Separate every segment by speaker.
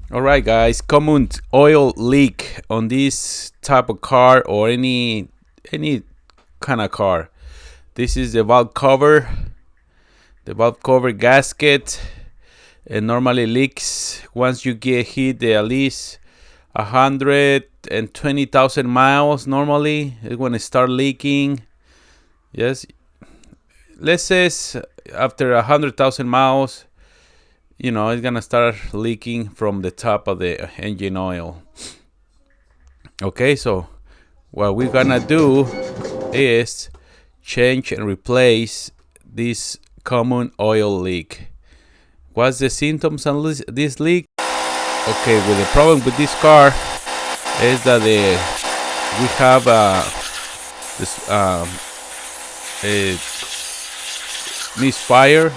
Speaker 1: All right, guys. Common oil leak on this type of car or any kind of car. This is the valve cover gasket. It normally leaks once you get hit at least 120,000 miles. Normally, it's when it start leaking. Yes, let's say after 100,000 miles, it's gonna start leaking from the top of the engine oil. Okay, so what we're gonna do is change and replace this common oil leak. What's the symptoms on this leak? Okay, well, the problem with this car is that we have this a misfire,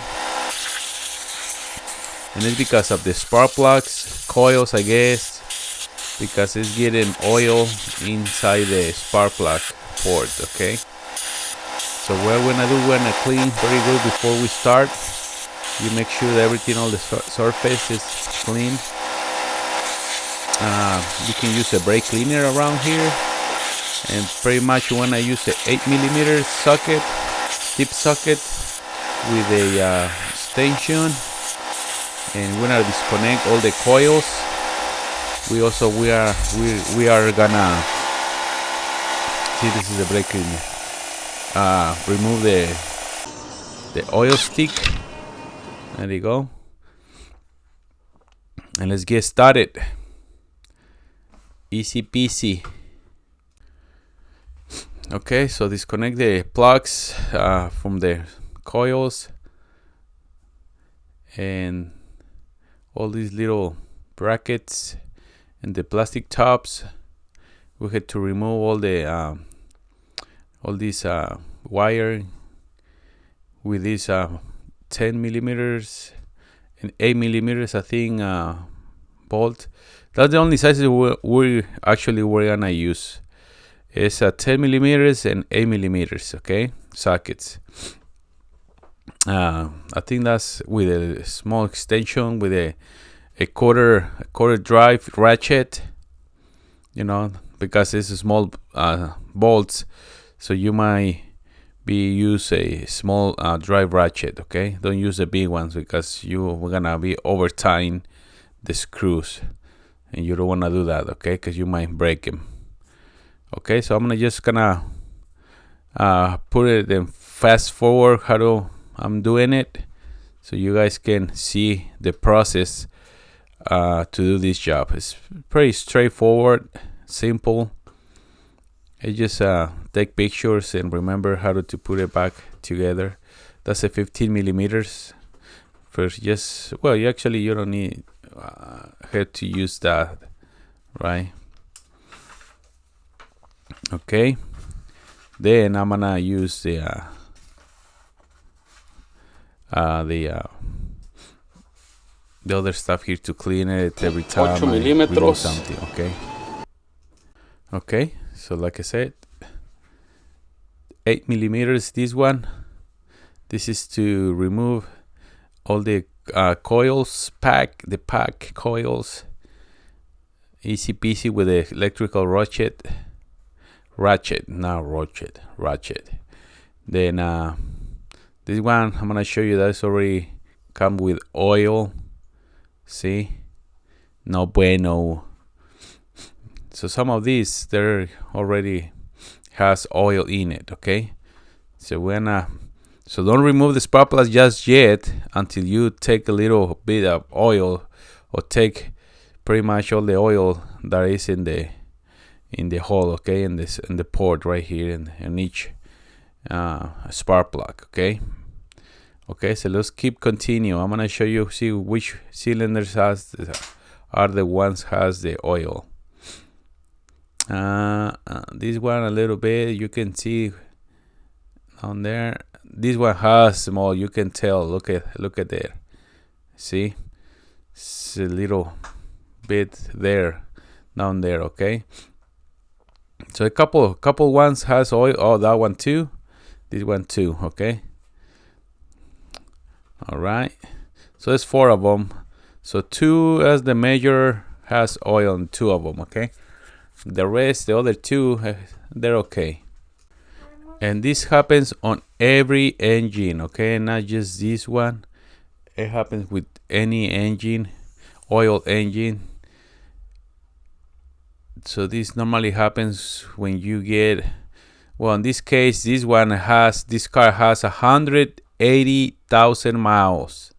Speaker 1: and it's because of the spark plugs, coils, I guess, because it's getting oil inside the spark plug port. Okay, so what we're gonna clean very good before we start. You make sure that everything on the surface is clean. You can use a brake cleaner around here, and pretty much you wanna use an 8mm socket, tip socket, with a extension, and we're gonna disconnect all the coils. We are gonna see, this is the brake cleaner. Remove the oil stick. There you go. And let's get started. Easy peasy. Okay, so disconnect the plugs from the coils and all these little brackets and the plastic tops. We had to remove all these wire with these 10mm and 8mm, I think, bolt. That's the only sizes we're gonna use. It's 10mm and 8mm, okay, sockets. I think that's with a small extension with a quarter drive ratchet, because it's a small bolts, so you might use a small drive ratchet. Okay, don't use the big ones because we're gonna be over tying the screws, and you don't want to do that. Okay, because you might break them. Okay, so I'm gonna put it in fast forward I'm doing it, so you guys can see the process to do this job. It's pretty straightforward, simple. I just take pictures and remember how to put it back together. That's a 15mm. First, you don't need have to use that, right? Okay. Then I'm gonna use the other stuff here to clean it every time I remove something. Okay, so like I said, 8mm. This is to remove all the coils, the pack coils. Easy peasy with the electrical ratchet. Then this one I'm gonna show you that's already come with oil. See, no bueno. So some of these there already has oil in it. Okay, so so don't remove the spark plugs just yet until you take a little bit of oil, or take pretty much all the oil that is in the hole. Okay, in the port right here in each spark plug. Okay, so let's continue. I'm gonna show you, see which cylinders are the ones has the oil. This one a little bit, you can see on there. This one has small, you can tell. Look at there. See, it's a little bit there, down there. Okay, so a couple ones has oil. Oh, that one too. This one too. Okay. All right. So there's 4 of them. So 2 as the measure has oil in 2 of them, okay? The rest, the other 2, they're okay. And this happens on every engine, okay? Not just this one. It happens with any engine, oil engine. So this normally happens when you get, well, in this case, this car has 180,000 miles.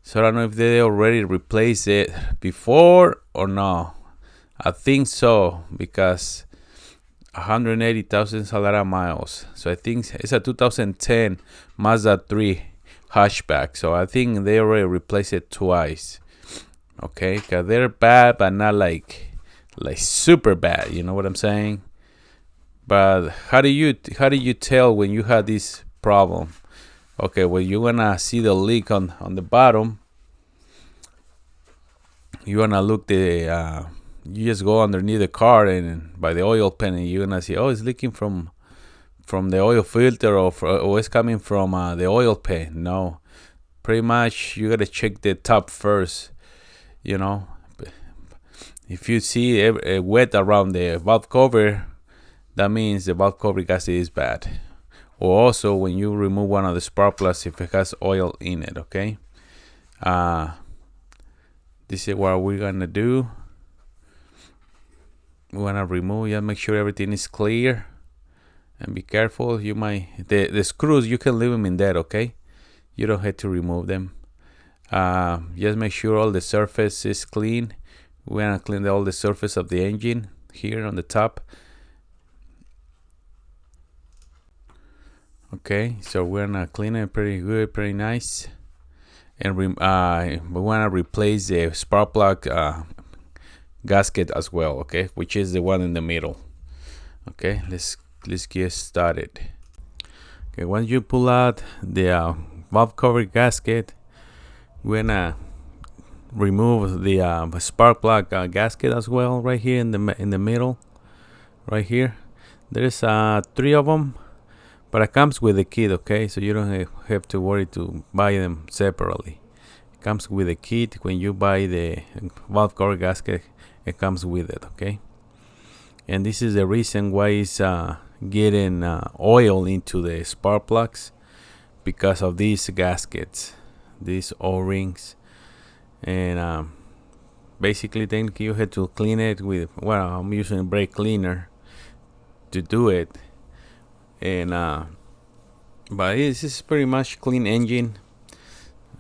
Speaker 1: So I don't know if they already replaced it before or no. I think so, because 180,000 is a lot of miles. So I think it's a 2010 Mazda 3 hatchback. So I think they already replaced it twice. Okay, because they're bad, but not like super bad. You know what I'm saying? But how do you tell when you had this problem? Okay, well, you're gonna see the leak on the bottom. You wanna look the you just go underneath the car and by the oil pan, and you're gonna see, oh, it's leaking from the oil filter, or it's coming from the oil pan. No, pretty much you gotta check the top first. You know, if you see wet around the valve cover, that means the valve cover gasket is bad. Or also when you remove one of the spark plugs, if it has oil in it, okay? This is what we're gonna do. We're gonna remove, make sure everything is clear. And be careful, you might, the screws, you can leave them in there, okay? You don't have to remove them. Just make sure all the surface is clean. We're gonna clean all the surface of the engine here on the top. Okay, so we're gonna clean it pretty good, pretty nice. And we wanna replace the spark plug gasket as well, okay, which is the one in the middle. Okay, let's get started. Okay, once you pull out the valve cover gasket, we're gonna remove the spark plug gasket as well, right here in the middle, right here. There's 3 of them, but it comes with the kit, okay? So you don't have to worry to buy them separately. It comes with the kit. When you buy the valve cover gasket, it comes with it, okay? And this is the reason why it's getting oil into the spark plugs, because of these gaskets, these O-rings. And basically then you have to clean it with, well, I'm using brake cleaner to do it. And but this is pretty much clean engine,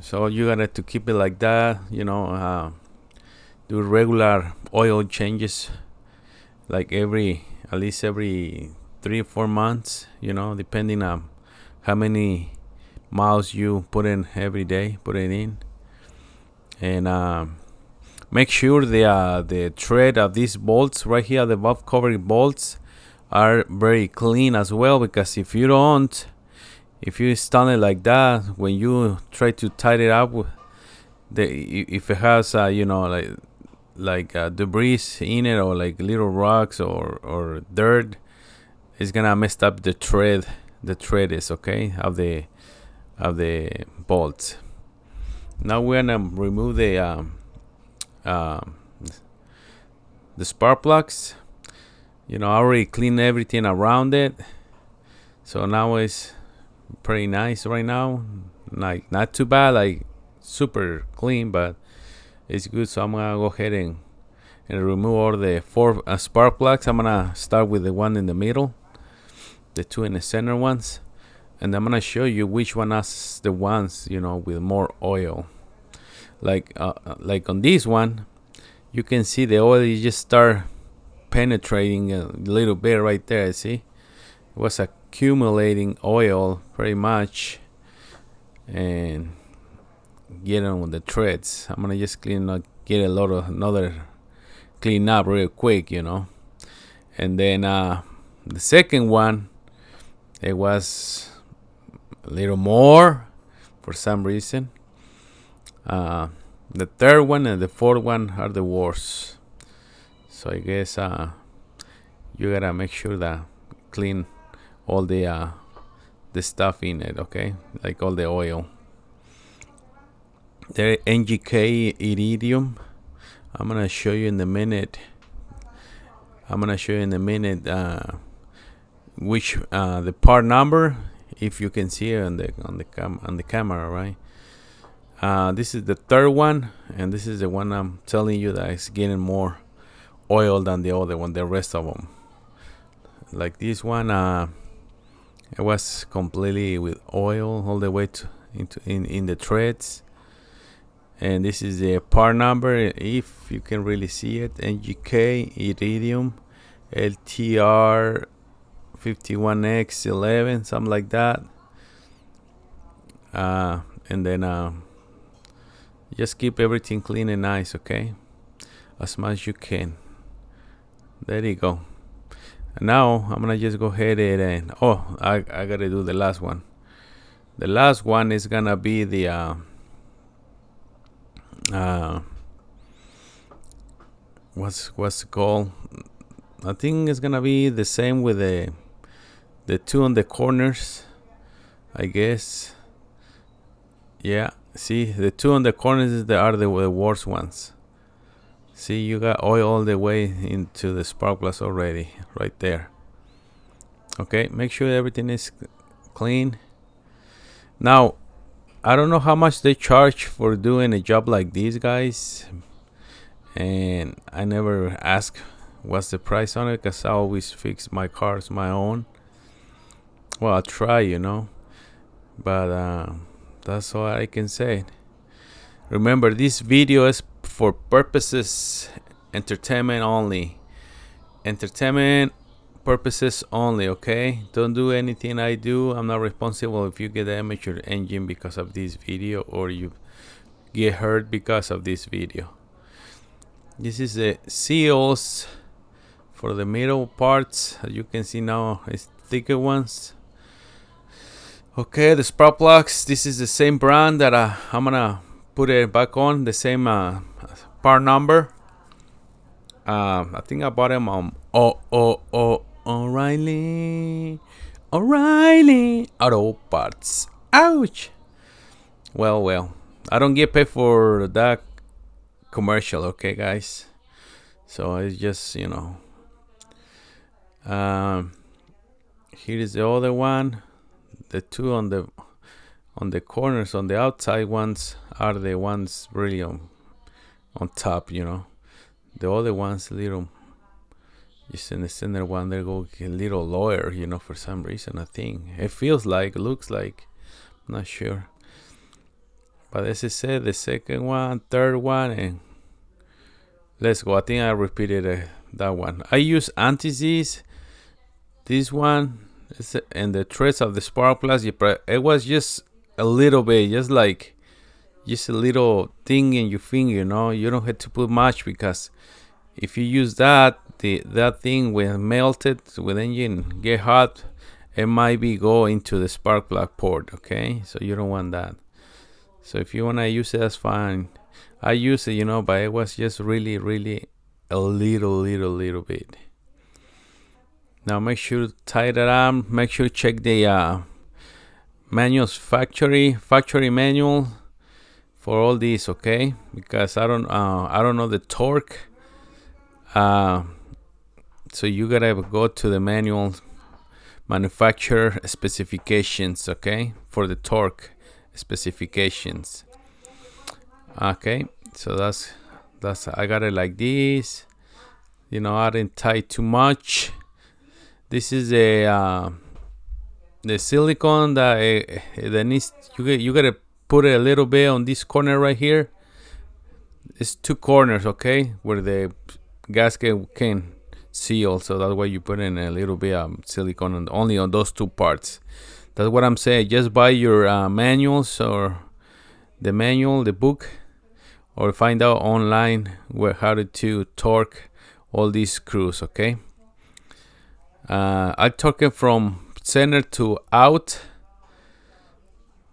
Speaker 1: so you gotta to keep it like that, you know. Do regular oil changes, like at least every 3 or 4 months, you know, depending on how many miles you put in every day, put it in. And make sure the thread of these bolts right here, the valve cover bolts, are very clean as well, because if you don't, if you install it like that, when you try to tighten it up, if it has you know, like debris in it, or like little rocks or dirt, it's gonna mess up the thread. The thread is okay of the bolts. Now we're gonna remove the spark plugs. You know, I already cleaned everything around it, so now it's pretty nice right now. Like, not too bad, like super clean, but it's good. So I'm gonna go ahead and remove all the 4 spark plugs. I'm gonna start with the one in the middle, the 2 in the center ones, and I'm gonna show you which one has the ones, you know, with more oil. Like on this one, you can see the oil is just start penetrating a little bit right there. See, it was accumulating oil pretty much, and get on with the threads. I'm gonna just get another clean up real quick, you know. And then the second one, it was a little more for some reason. The third one and the fourth one are the worst. So I guess you gotta make sure that clean all the stuff in it, okay, like all the oil. The NGK iridium. I'm gonna show you in a minute. Which the part number, if you can see it on the camera, right? This is the third one, and this is the one I'm telling you that is getting more oil than the other one. The rest of them, like this one, it was completely with oil all the way to in the threads. And this is the part number, if you can really see it. NGK iridium LTR 51X11, something like that. And then just keep everything clean and nice, okay, as much as you can. There you go. And now I'm gonna just go ahead and I gotta do the last one. The last one is gonna be the what's it called? I think it's gonna be the same with the two on the corners, I guess. Yeah, see, the two on the corners are the worst ones. See, you got oil all the way into the spark plugs already, right there. Okay, make sure everything is clean. Now, I don't know how much they charge for doing a job like this, guys. And I never ask what's the price on it, because I always fix my cars my own. Well, I'll try, but that's all I can say. Remember, this video is for purposes entertainment only. Entertainment purposes only, okay? Don't do anything I do. I'm not responsible if you get damaged your engine because of this video, or you get hurt because of this video. This is the seals for the middle parts. As you can see now, it's thicker ones. Okay, the spark plugs, this is the same brand that I'm gonna put it back on, the same part number. I think I bought them on O'Reilly Auto Parts. Ouch. Well, I don't get paid for that commercial, okay, guys? So it's just, here is the other one. The two on the corners, on the outside ones, are the ones really on top, The other ones little, just in the center one, they go a little lower, for some reason. I think it feels like, looks like, I'm not sure. But as I said, the second one, third one, and let's go. I think I repeated that one. I use anti-seize. This one, and the threads of the spark plugs, it was just a little bit, just a little thing in your finger, You don't have to put much, because if you use that thing will melt it with engine, get hot, it might go into the spark plug port, okay? So you don't want that. So if you want to use it, that's fine. I use it, but it was just really, really a little bit. Now make sure to tie that up. Make sure to check the manual's factory manual for all these, okay? Because I don't know the torque. So you gotta go to the manual manufacturer specifications, okay, for the torque specifications. Okay, so that's I got it like this. I didn't tie too much. This is the silicone that needs, you gotta put a little bit on this corner right here. It's two corners, okay, where the gasket can seal. So that's why you put in a little bit of silicone only on those two parts. That's what I'm saying. Just buy your manuals, or the book, or find out online how to torque all these screws, okay? I torque it from center to out,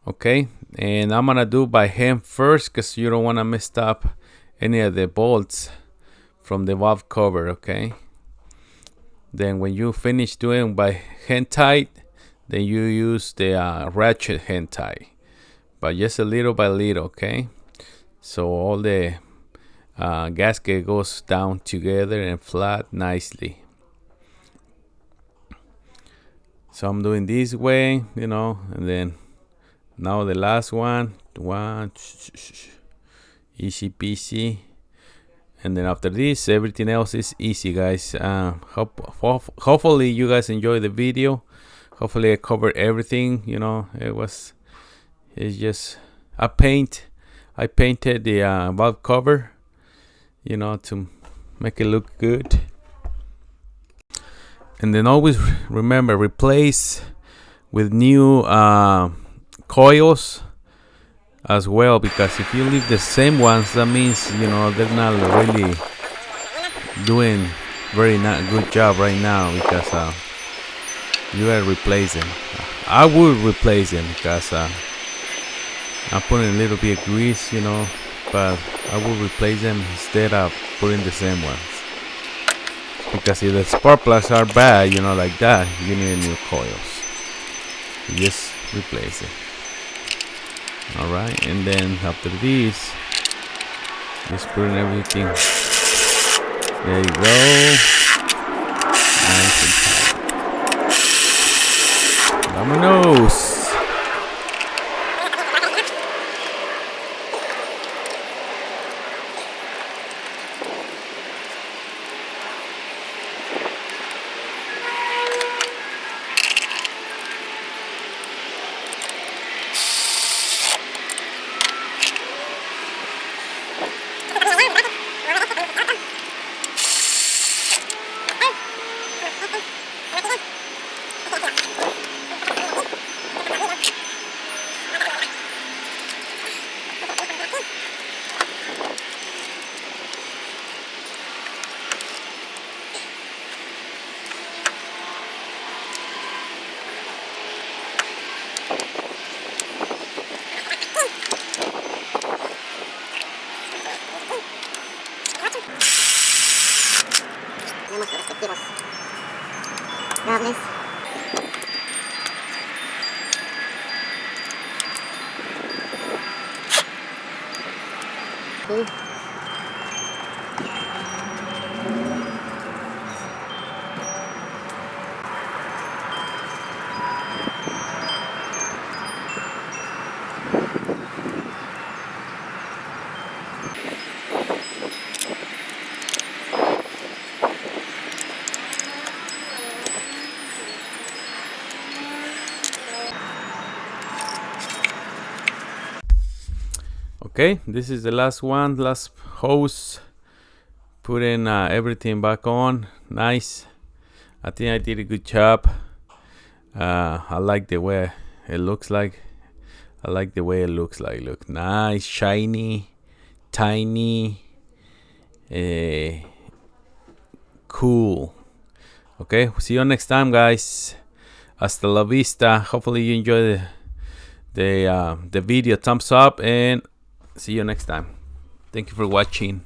Speaker 1: okay? And I'm gonna do by hand first, because you don't want to mess up any of the bolts from the valve cover, okay? Then when you finish doing by hand tight, then you use the ratchet hand tie, but just a little by little, okay? so all the gasket goes down together and flat nicely. So I'm doing this way, and then now the last one, easy peasy. And then after this, everything else is easy, guys. Hopefully you guys enjoy the video. Hopefully I covered everything. It's just I painted the valve cover, to make it look good. And then always remember, replace with new coils as well, because if you leave the same ones, that means they're not really doing very not good job right now, because you gotta replace them. I would replace them because I'm putting a little bit of grease, but I would replace them instead of putting the same ones, because if the spark plugs are bad, like that, you need new coils. You just replace it. Alright, and then after this, just put in everything. There you go. Nice and tight. Vámonos.
Speaker 2: Cables.
Speaker 1: Okay, this is the last hose. Putting everything back on. Nice. I think I did a good job. I like the way it looks like. Look nice, shiny, tiny, cool. Okay, see you next time, guys. Hasta la vista. Hopefully you enjoy the video. Thumbs up, and see you next time. Thank you for watching.